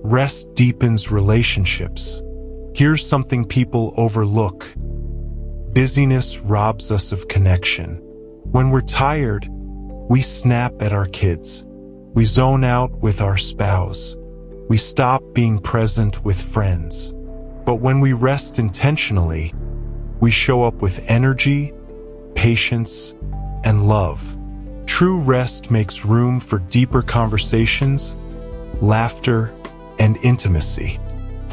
Rest deepens relationships. Here's something people overlook. Busyness robs us of connection. When we're tired, we snap at our kids. We zone out with our spouse. We stop being present with friends. But when we rest intentionally, we show up with energy, patience, and love. True rest makes room for deeper conversations, laughter, and intimacy.